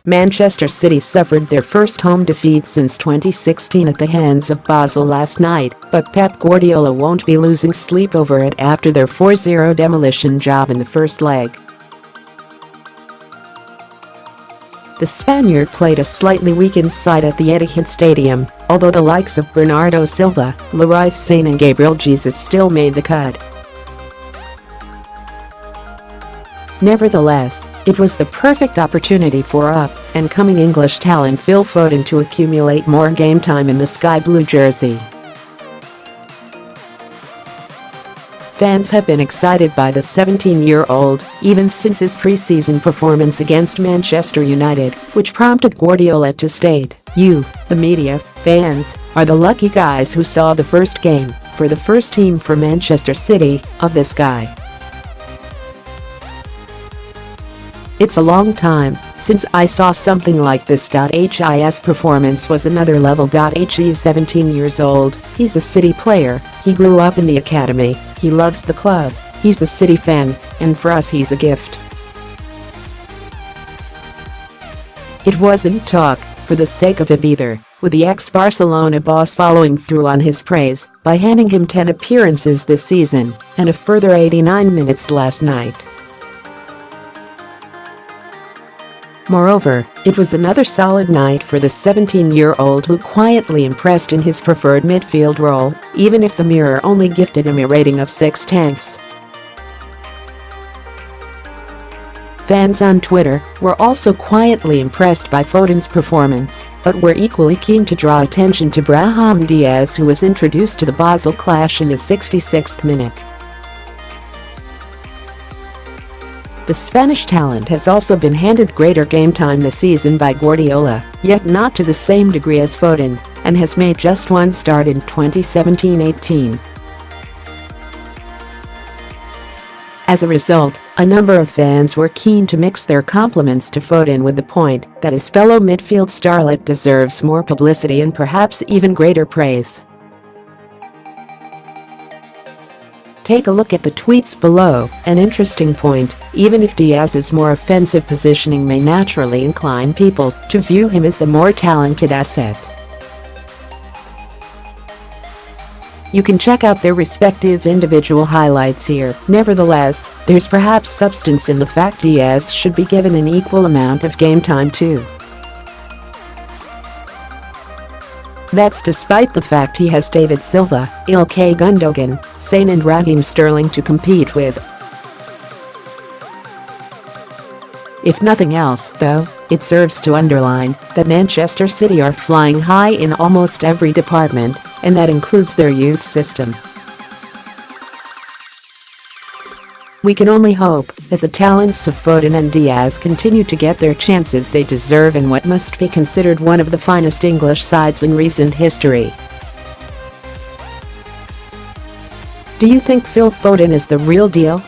Manchester City suffered their first home defeat since 2016 at the hands of Basel last night, but Pep Guardiola won't be losing sleep over it after their 4-0 demolition job in the first leg. The Spaniard played a slightly weakened side at the Etihad Stadium, although the likes of Bernardo Silva, Leroy Sane and Gabriel Jesus still made the cut. Nevertheless, it was the perfect opportunity for up-and-coming English talent Phil Foden to accumulate more game time in the sky blue jersey. Fans have been excited by the 17-year-old, even since his pre-season performance against Manchester United, which prompted Guardiola to state, "You, the media, fans, are the lucky guys who saw the first game, for the first team for Manchester City, of this guy. It's a long time since I saw something like this. His performance was another level. He's 17 years old, he's a City player, he grew up in the academy, he loves the club, he's a City fan, and for us he's a gift." It wasn't talk for the sake of it either, with the ex-Barcelona boss following through on his praise by handing him 10 appearances this season and a further 89 minutes last night. Moreover, it was another solid night for the 17-year-old who quietly impressed in his preferred midfield role, even if the Mirror only gifted him a rating of 6/10. Fans on Twitter were also quietly impressed by Foden's performance, but were equally keen to draw attention to Brahim Diaz, who was introduced to the Basel clash in the 66th minute. The Spanish talent has also been handed greater game time this season by Guardiola, yet not to the same degree as Foden, and has made just one start in 2017-18. As a result, a number of fans were keen to mix their compliments to Foden with the point that his fellow midfield starlet deserves more publicity and perhaps even greater praise. Take a look at the tweets below. An interesting point: even if Diaz's more offensive positioning may naturally incline people to view him as the more talented asset, you can check out their respective individual highlights here. Nevertheless, there's perhaps substance in the fact Diaz should be given an equal amount of game time too. That's despite the fact he has David Silva, Ilkay Gundogan, Sane and Raheem Sterling to compete with. If nothing else, though, it serves to underline that Manchester City are flying high in almost every department, and that includes their youth system. We can only hope that the talents of Foden and Diaz continue to get their chances they deserve in what must be considered one of the finest English sides in recent history. Do you think Phil Foden is the real deal?